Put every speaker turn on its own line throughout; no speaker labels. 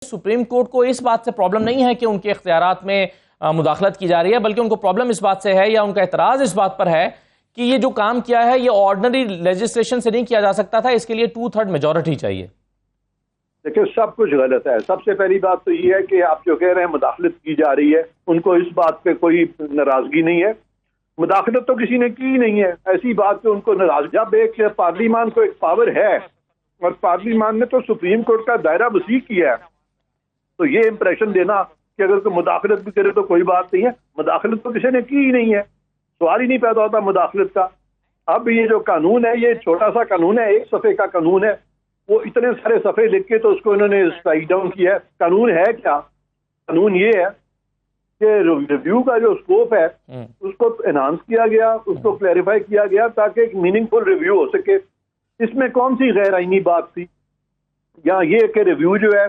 Supreme court کو اس بات سے پرابلم نہیں ہے کہ ان کے اختیارات میں مداخلت کی جا رہی ہے، بلکہ ان کو پرابلم اس بات سے ہے یا ان کا اعتراض اس بات پر ہے کہ یہ جو کام کیا ہے یہ آرڈنری لیجسلیشن سے نہیں کیا جا سکتا تھا، اس کے لیے 2/3 میجورٹی چاہیے۔
دیکھیں سب کچھ غلط ہے۔ سب سے پہلی بات تو یہ ہے کہ آپ جو کہہ رہے ہیں مداخلت کی جا رہی ہے، ان کو اس بات پہ کوئی ناراضگی نہیں ہے۔ مداخلت تو کسی نے کی نہیں ہے، ایسی بات پہ ان کو ناراضگی۔ جب ایک پارلیمان کو ایک پاور ہے اور پارلیمان نے تو سپریم کورٹ کا دائرہ وسیع کیا ہے، تو یہ امپریشن دینا کہ اگر کوئی مداخلت بھی کرے تو کوئی بات نہیں ہے، مداخلت تو کسی نے کی ہی نہیں ہے، سوال ہی نہیں پیدا ہوتا مداخلت کا۔ اب یہ جو قانون ہے یہ چھوٹا سا قانون ہے، 1 صفحے کا قانون ہے، وہ اتنے سارے صفحے لکھ کے تو اس کو انہوں نے اسٹرائک ڈاؤن کیا ہے۔ قانون ہے کیا؟ قانون یہ ہے کہ ریویو کا جو اسکوپ ہے اس کو انہانس کیا گیا، اس کو کلیریفائی کیا گیا تاکہ ایک میننگ فل ریویو ہو سکے۔ اس میں کون سی غیر آئینی بات تھی؟ یا یہ کہ ریویو جو ہے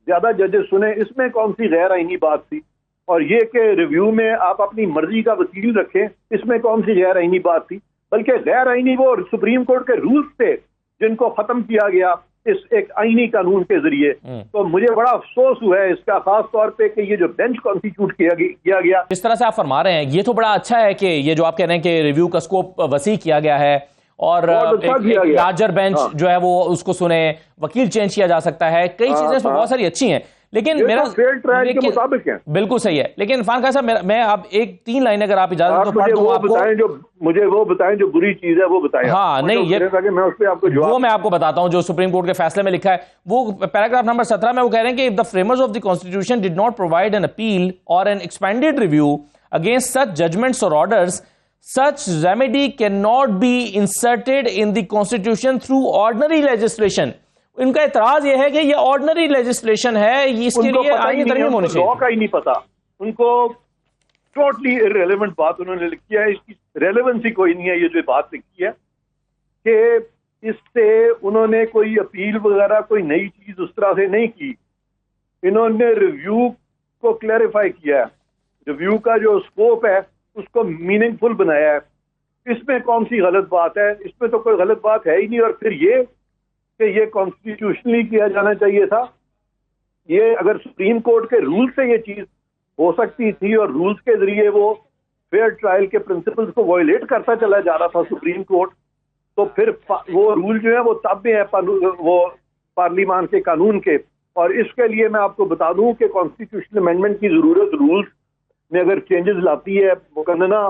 زیادہ ججز سنیں، اس میں کون سی غیر آئینی بات تھی؟ اور یہ کہ ریویو میں آپ اپنی مرضی کا وکیل رکھیں، اس میں کون سی غیر آئینی بات تھی؟ بلکہ غیر آئینی وہ سپریم کورٹ کے رولز تھے جن کو ختم کیا گیا اس ایک آئینی قانون کے ذریعے۔ تو مجھے بڑا افسوس ہوا ہے اس کا، خاص طور پہ کہ یہ جو بینچ کانسٹیٹیوٹ کیا گیا۔
جس طرح سے آپ فرما رہے ہیں یہ تو بڑا اچھا ہے کہ یہ جو آپ کہہ رہے ہیں کہ ریویو کا سکوپ وسیع کیا گیا ہے اور لارجر بینچ جو ہے وہ اس کو سنے، وکیل چینج کیا جا سکتا ہے، کئی چیزیں اس میں بہت ساری اچھی ہیں، لیکن میرا
فیئر ٹرائل کے مطابق ہے۔
بالکل صحیح ہے، لیکن عرفان خان صاحب میں اب 3 لائنیں اگر آپ اجازت تو پڑھ دوں آپ کو۔
مجھے وہ بتائیں جو بری چیز ہے وہ بتائیں۔
ہاں نہیں، وہ میں آپ کو بتاتا ہوں جو سپریم کورٹ کے فیصلے میں لکھا ہے، وہ پیراگراف نمبر 17 میں وہ کہہ رہے ہیں کہ if the framers of the constitution did not provide an appeal or an expanded review against such judgments or orders, such remedy cannot be inserted in the constitution through ordinary legislation۔ ان کا اعتراض یہ ہے کہ یہ ordinary legislation ہے، اس کے لیے آئینی ترمیم ہونی چاہیے۔
لا کا ہی نہیں پتا ان کو، ٹوٹلی ارریلیونٹ بات انہوں نے لکھی ہے، اس کی ریلیونسی کوئی نہیں ہے۔ یہ جو بات لکھی ہے کہ اس سے انہوں نے کوئی اپیل وغیرہ کوئی نئی چیز اس طرح سے نہیں کی، انہوں نے ریویو کو کلیریفائی کیا ہے، ریویو کا جو اسکوپ ہے اس کو میننگ فل بنایا ہے۔ اس میں کون سی غلط بات ہے؟ اس میں تو کوئی غلط بات ہے ہی نہیں۔ اور پھر یہ کہ یہ کانسٹیٹیوشنلی کیا جانا چاہیے تھا، یہ اگر سپریم کورٹ کے رول سے یہ چیز ہو سکتی تھی اور رولز کے ذریعے وہ فیئر ٹرائل کے پرنسپلز کو وائلیٹ کرتا چلا جا رہا تھا سپریم کورٹ، تو پھر وہ رول جو ہے وہ تابع ہیں وہ پارلیمان کے قانون کے۔ اور اس کے لیے میں آپ کو بتا دوں کہ کانسٹیٹیوشنل امینڈمنٹ کی ضرورت رولز میں اگر چینجز لاتی ہے مقننہ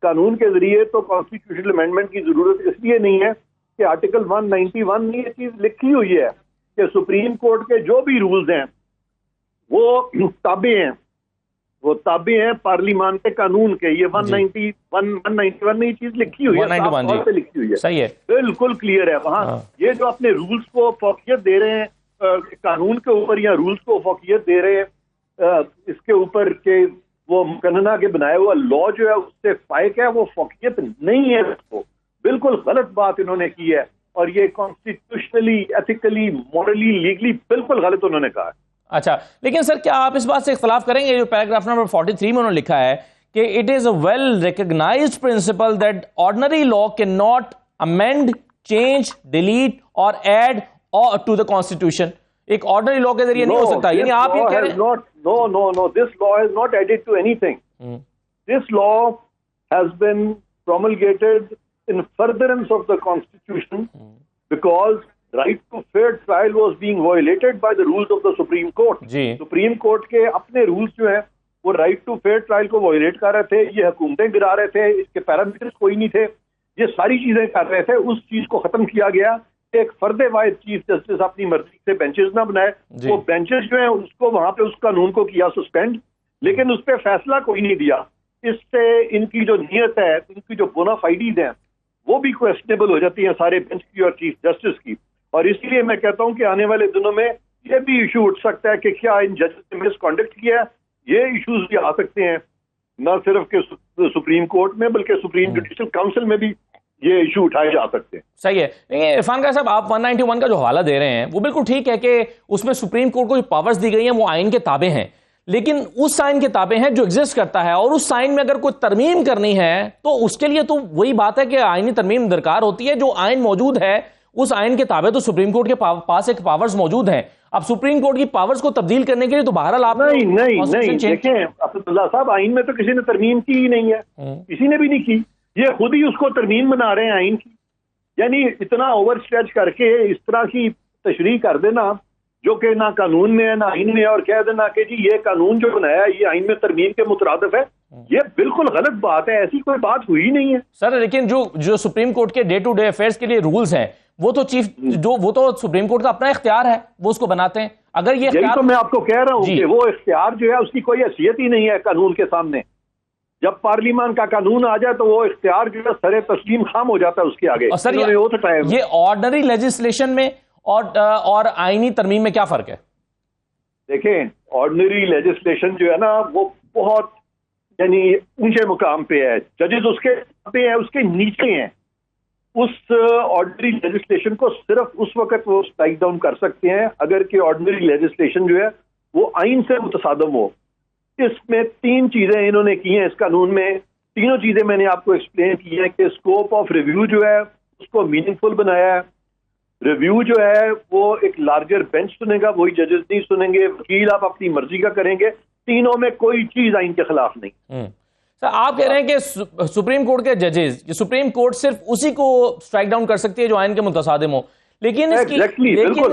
قانون کے ذریعے، تو کانسٹیٹیوشنل امینڈمنٹ کی ضرورت اس لیے نہیں ہے کہ آرٹیکل 191 میں یہ چیز لکھی ہوئی ہے کہ سپریم کورٹ کے جو بھی رولز ہیں وہ تابع ہیں پارلیمان کے قانون کے۔ یہ 191 میں یہ چیز لکھی ہوئی ہے،
صحیح ہے،
بالکل کلیئر ہے وہاں۔ یہ جو اپنے رولز کو فوقیت دے رہے ہیں قانون کے اوپر، یا رولز کو فوقیت دے رہے ہیں اس کے اوپر کہ وہ مقننہ کے بنائے ہوا لا جو ہے اس سے فائق ہے، وہ فوقیت نہیں ہے، اس کو بالکل غلط بات انہوں نے کی ہے۔ اور یہ کانسٹیٹیوشنلی، ایتھیکلی، مورلی، لیگلی بالکل غلط انہوں نے کہا ہے۔
اچھا، لیکن سر کیا آپ اس بات سے اختلاف کریں گے جو پیراگراف نمبر 43 میں انہوں نے لکھا ہے کہ it is a well recognised principle that ordinary law can not amend, change, delete اور ایڈ ٹو دا کانسٹیٹیوشن؟ ایک آرڈنری لا کے ذریعے نہیں ہو سکتا، یعنی آپ یہ کہہ رہے ہیں
no, this law has not added to anything. This law has been promulgated in furtherance of the Constitution because right to fair trial was being violated by the rules of the Supreme Court. Supreme Court کے اپنے rules جو ہیں وہ right to fair trial کو wallet کر رہے تھے، یہ حکومتیں گرا رہے تھے، اس کے پیرامیٹرز کوئی نہیں تھے، یہ ساری چیزیں کر رہے تھے۔ اس چیز کو ختم کیا گیا، ایک فرد واحد چیف جسٹس اپنی مرضی سے بینچز نہ بنائے، وہ بینچز جو ہیں اس کو وہاں پہ اس قانون کو کیا سسپینڈ، لیکن اس پہ فیصلہ کوئی نہیں دیا۔ اس سے ان کی جو نیت ہے، ان کی جو بونا فائڈیز ہیں وہ بھی کویسچنیبل ہو جاتی ہیں سارے بینچ کی اور چیف جسٹس کی۔ اور اس لیے میں کہتا ہوں کہ آنے والے دنوں میں یہ بھی ایشو اٹھ سکتا ہے کہ کیا ان ججز نے مس کانڈکٹ کیا ہے۔ یہ ایشوز بھی آ سکتے ہیں، نہ صرف کہ سپریم کورٹ میں بلکہ سپریم جوڈیشل کاؤنسل میں بھی یہ ایشو اٹھائے جا سکتے ہیں۔
صحیح ہے۔ عرفان خان صاحب، آپ 191 کا جو حوالہ دے رہے ہیں وہ بالکل ٹھیک ہے کہ اس میں سپریم کورٹ کو جو پاورز دی گئی ہیں وہ آئین کے تابع ہیں، لیکن اس آئین کے تابع ہیں جو ایگزسٹ کرتا ہے، اور اس آئین میں اگر کوئی ترمیم کرنی ہے تو اس کے لیے تو وہی بات ہے کہ آئینی ترمیم درکار ہوتی ہے۔ جو آئین موجود ہے اس آئین کے تابع تو سپریم کورٹ کے پاس ایک پاورز موجود ہیں. اب سپریم کورٹ کی پاورز کو تبدیل کرنے کے لیے تو بہرحال آپ
نہیں دیکھیں اسداللہ صاحب، آئین میں تو کسی نے ترمیم کی ہی نہیں ہے، کسی نے بھی نہیں کی. یہ خود ہی اس کو ترمیم بنا رہے ہیں آئین کی. یعنی اتنا اوور اسٹریچ کر کے اس طرح کی تشریح کر دینا جو کہ نہ قانون میں ہے نہ آئین میں، اور کہہ دینا کہ جی یہ قانون جو بنایا ہے یہ آئین میں ترمیم کے مترادف ہے، یہ بالکل غلط بات ہے. ایسی کوئی بات ہوئی نہیں ہے
سر. لیکن جو سپریم کورٹ کے ڈے ٹو ڈے افیئرز کے لیے رولز ہیں وہ تو وہ تو سپریم کورٹ کا اپنا اختیار ہے، وہ اس کو بناتے ہیں. اگر یہ
یہی تو میں آپ کو کہہ رہا ہوں کہ وہ اختیار جو ہے اس کی کوئی حیثیت ہی نہیں ہے قانون کے سامنے. جب پارلیمان کا قانون آ جائے تو وہ اختیار جو ہے سر تسلیم خام ہو جاتا ہے اس کے آگے.
اور سر یہ آرڈنری لیجسلیشن میں اور آئینی ترمیم میں کیا فرق ہے؟
دیکھیں آرڈنری لیجسلیشن جو ہے نا وہ بہت یعنی اونچے مقام پہ ہے، ججز اس کے پہ ہے، اس کے نیچے ہیں. اس آرڈنری لیجسلیشن کو صرف اس وقت وہ اسٹرائک ڈاؤن کر سکتے ہیں اگر کہ آرڈنری لیجسلیشن جو ہے وہ آئین سے متصادم ہو. اس میں 3 چیزیں انہوں نے کی ہیں اس قانون میں. تینوں چیزیں میں نے آپ کو ایکسپلین کی ہیں کہ اسکوپ آف ریویو جو ہے اس کو میننگ فل بنایا ہے. ریویو جو ہے وہ ایک لارجر بینچ سنے گا، وہی ججز نہیں سنیں گے. وکیل آپ اپنی مرضی کا کریں گے. تینوں میں کوئی چیز آئین کے خلاف نہیں.
سر آپ کہہ رہے ہیں کہ سپریم کورٹ کے ججز، سپریم کورٹ صرف اسی کو اسٹرائک ڈاؤن کر سکتی ہے جو آئین کے متصادم ہو، لیکن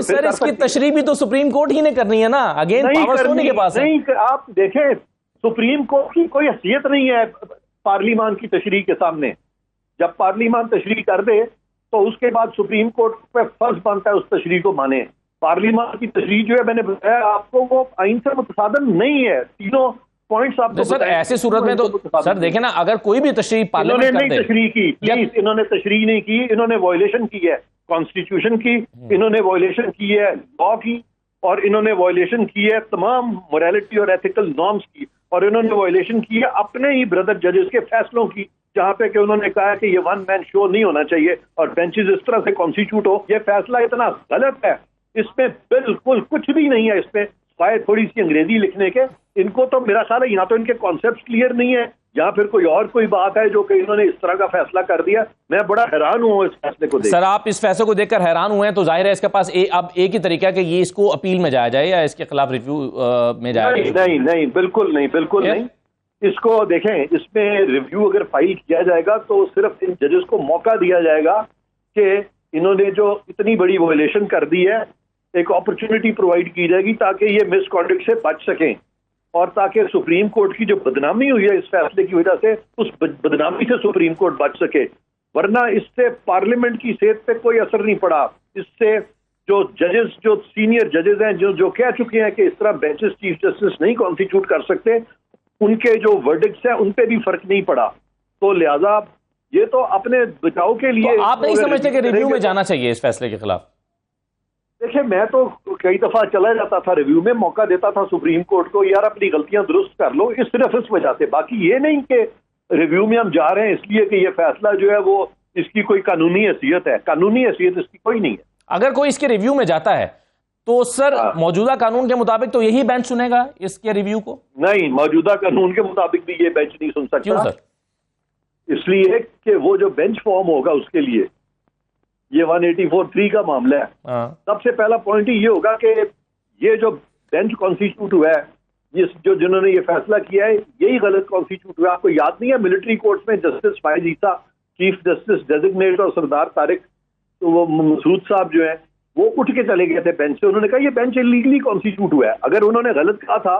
سر اس کی تشریح بھی تو سپریم کورٹ ہی نے کرنی ہے نا. اگین پاورز ہونے کے پاس
نہیں. آپ دیکھیں سپریم کورٹ کی کوئی حیثیت نہیں ہے پارلیمان کی تشریح کے سامنے. جب پارلیمان تشریح کر دے تو اس کے بعد سپریم کورٹ پہ فرض بنتا ہے اس تشریح کو مانے. پارلیمان کی تشریح جو ہے میں نے بتایا آپ کو وہ آئین سے متصادم نہیں ہے. تینوں پوائنٹس آپ کو
سر ایسی صورت میں تو سر دیکھیں نا اگر کوئی بھی تشریح پارلیمنٹ
انہوں نے نہیں تشریح کی، پلیز انہوں نے تشریح نہیں کی، انہوں نے وائلیشن کی ہے کانسٹیٹیوشن کی، انہوں نے وائلیشن کی ہے لا کی، اور انہوں نے وائلیشن کی ہے تمام موریلٹی اور ایتھیکل نارمز کی، اور انہوں نے وائلیشن کی ہے اپنے ہی بردر ججز کے فیصلوں کی جہاں پہ کہ انہوں نے کہا کہ یہ ون مین شو نہیں ہونا چاہیے اور بینچز اس طرح سے کانسٹیٹیوٹ ہو. یہ فیصلہ اتنا غلط ہے، اس میں بالکل کچھ بھی نہیں ہے. اس پہ شاید تھوڑی سی انگریزی لکھنے کے ان کو تو میرا خیال ہے یہاں تو ان کے کانسیپٹ کلیئر نہیں ہے یا پھر کوئی بات ہے جو کہ انہوں نے اس طرح کا فیصلہ کر دیا. میں بڑا حیران ہوں اس فیصلے کو دیکھ.
سر آپ اس فیصلے کو دیکھ کر حیران ہوئے ہیں تو ظاہر ہے اس کے پاس اب ایک ہی طریقہ ہے کہ یہ اس کو اپیل میں جایا جائے یا اس کے خلاف ریویو میں جایا جائے.
نہیں بالکل نہیں. اس کو دیکھیں اس میں ریویو اگر فائل کیا جائے گا تو صرف ان ججز کو موقع دیا جائے گا کہ انہوں نے جو اتنی بڑی وائلیشن کر دی ہے ایک اپرچونٹی پرووائڈ کی جائے گی تاکہ یہ مس کانڈکٹ سے بچ سکیں اور تاکہ سپریم کورٹ کی جو بدنامی ہوئی ہے اس فیصلے کی وجہ سے اس بدنامی سے سپریم کورٹ بچ سکے. ورنہ اس سے پارلیمنٹ کی صحت پہ کوئی اثر نہیں پڑا. اس سے جو ججز جو سینئر ججز ہیں جو کہہ چکے ہیں کہ اس طرح بینچز چیف جسٹس نہیں کانسٹیٹیوٹ کر سکتے ان کے جو ورڈکٹس ہیں ان پہ بھی فرق نہیں پڑا. تو لہذا یہ تو اپنے بچاؤ کے لیے
آپ نہیں سمجھتے کہ ریویو میں جانا چاہیے اس فیصلے کے خلاف؟
دیکھیں میں تو کئی دفعہ چلا جاتا تھا ریویو میں، موقع دیتا تھا سپریم کورٹ کو یار اپنی غلطیاں درست کر لو. صرف اس وجہ سے، باقی یہ نہیں کہ ریویو میں ہم جا رہے ہیں اس لیے کہ یہ فیصلہ جو ہے وہ اس کی کوئی قانونی حیثیت ہے. قانونی حیثیت اس کی کوئی نہیں ہے.
اگر کوئی اس کے ریویو میں جاتا ہے تو سر موجودہ قانون کے مطابق تو یہی بینچ سنے گا اس کے ریویو کو؟
نہیں، موجودہ قانون کے مطابق بھی یہ بینچ نہیں سن سکتا.
کیوں سر؟
اس لیے کہ وہ جو بینچ فارم ہوگا اس کے لیے یہ 184(3) کا معاملہ ہے. سب سے پہلا پوائنٹ ہی یہ ہوگا کہ یہ جو بینچ کانسٹیٹیوٹ ہوا ہے جنہوں نے یہ فیصلہ کیا ہے یہی غلط کانسٹیٹیوٹ ہوا. آپ کو یاد نہیں ہے ملٹری کورٹس میں جسٹس فائز عیسیٰ چیف جسٹس ڈیزگنیٹ اور سردار طارق وہ مسعود صاحب جو ہیں وہ اٹھ کے چلے گئے تھے بینچ سے. انہوں نے کہا یہ بینچ انلیگلی کانسٹیٹیوٹ ہوا ہے. اگر انہوں نے غلط کہا تھا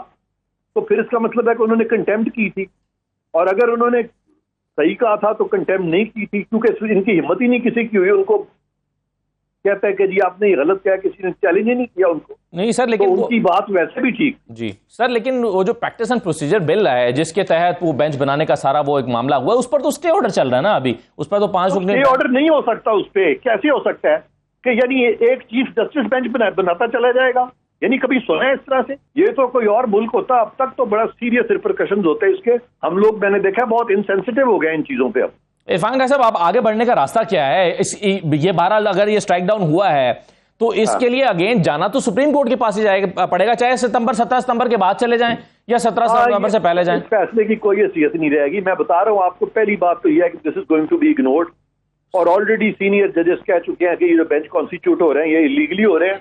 تو پھر اس کا مطلب ہے کہ انہوں نے کنٹیمپٹ کی تھی، اور اگر انہوں نے صحیح کہا تھا تو کنٹیمپٹ نہیں کی تھی کیونکہ ان کی ہمت ہی نہیں کسی کی ہوئی. ان کو کہتا ہے کہ جی آپ نے یہ غلط کیا، کسی نے چیلنج ہی نہیں کیا ان کو.
نہیں سر لیکن
ان کی بات ویسے بھی ٹھیک.
جی سر لیکن وہ جو پریکٹس اینڈ پروسیجر بل ہے جس کے تحت وہ بینچ بنانے کا سارا وہ ایک معاملہ ہوا ہے اس پر تو اسٹے آرڈر چل رہا ہے نا ابھی. اس پر تو 5
اسٹے آرڈر نہیں ہو سکتا. اس پہ کیسے ہو سکتا ہے کہ یعنی ایک چیف جسٹس بینچ بناتا چلا جائے گا؟ یعنی کبھی سنا ہے اس طرح سے؟ یہ تو کوئی اور ملک ہوتا اب تک تو بڑا سیریس ریپرکشنز ہوتے ہیں اس کے. ہم لوگ میں نے دیکھا بہت انسینسٹیو ہو گئے ان چیزوں پہ. اب
عرفان خان صاحب آپ آگے بڑھنے کا راستہ کیا ہے؟ یہ بہرحال اگر یہ اسٹرائک ڈاؤن ہوا ہے تو اس کے لیے اگین جانا تو سپریم کورٹ کے پاس ہی پڑے گا، چاہے 17 ستمبر کے بعد چلے جائیں یا 17 ستمبر سے پہلے جائیں.
اس فیصلے کی کوئی حیثیت نہیں رہے گی. میں بتا رہا ہوں آپ کو. پہلی بات تو یہ ہے کہ this is going to be ignored. اور آلریڈی سینئر ججز کہہ چکے ہیں کہ یہ جو بینچ کانسٹیٹیوٹ ہو رہے ہیں یہ اللیگلی ہو رہے ہیں.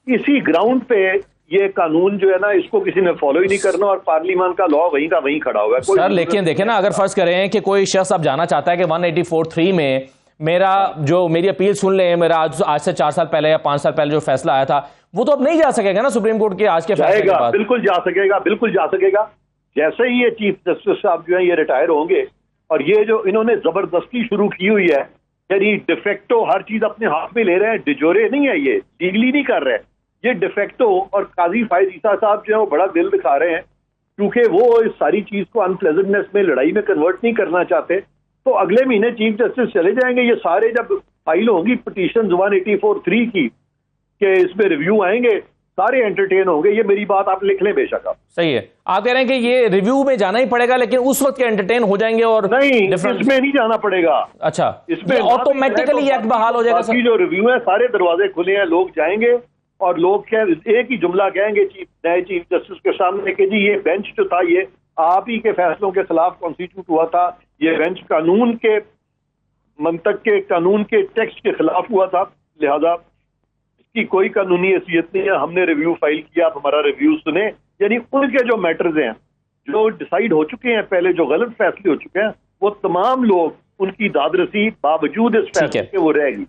اسی گراؤنڈ پہ یہ قانون جو ہے نا اس کو کسی نے فالو ہی نہیں کرنا اور پارلیمان کا لا وہیں کا وہیں کھڑا ہوا ہے.
سر لیکن دیکھیں نا، اگر فرض کریں کہ کوئی شخص اب جانا چاہتا ہے کہ 184(3) میں میری اپیل سن لیں، میرا آج سے 4 سال پہلے یا 5 سال پہلے جو فیصلہ آیا تھا وہ تو اب نہیں جا سکے گا نا سپریم کورٹ کے آج کے فیصلے کے بعد.
بالکل جا سکے گا، بالکل جا سکے گا. جیسے ہی یہ چیف جسٹس صاحب جو ہیں یہ ریٹائر ہوں گے اور یہ جو انہوں نے زبردستی شروع کی ہوئی ہے، یعنی ڈیفیکٹو ہر چیز اپنے ہاتھ میں لے رہے ہیں، ڈیجورے نہیں ہے، یہ لیگلی نہیں کر رہے، یہ ڈیفیکٹو. اور قاضی فائز عیسیٰ صاحب جو ہیں وہ بڑا دل دکھا رہے ہیں کیونکہ وہ اس ساری چیز کو انپلیزنٹنس میں لڑائی میں کنورٹ نہیں کرنا چاہتے. تو اگلے مہینے چیف جسٹس چلے جائیں گے. یہ سارے جب فائل ہوں گی پٹیشن 184(3) کی کہ اس میں ریویو آئیں گے، سارے انٹرٹین ہوں گے. یہ میری بات آپ لکھ لیں بے شک. آپ
صحیح ہے، آپ کہہ رہے ہیں کہ یہ ریویو میں جانا ہی پڑے گا لیکن اس وقت کے انٹرٹین ہو جائیں گے اور
نہیں، اس میں نہیں جانا پڑے گا.
اچھا،
اس میں
آٹومیٹکلی ایکٹ بحال ہو جائے گا.
باقی جو ریویو ہے سارے دروازے کھلے ہیں، لوگ جائیں گے اور لوگ ایک ہی جملہ کہیں گے نئے چیف جسٹس کے سامنے کہ جی یہ بینچ جو تھا یہ آپ ہی کے فیصلوں کے خلاف کانسٹیٹیوٹ ہوا تھا، یہ بینچ قانون کے منطق کے، قانون کے ٹیکسٹ کے خلاف ہوا تھا، لہذا اس کی کوئی قانونی حیثیت نہیں ہے. ہم نے ریویو فائل کیا، آپ ہمارا ریویو سنیں. یعنی ان کے جو میٹرز ہیں جو ڈیسائیڈ ہو چکے ہیں پہلے، جو غلط فیصلے ہو چکے ہیں، وہ تمام لوگ ان کی دادرسی باوجود اس فیصلے کے وہ رہے گی.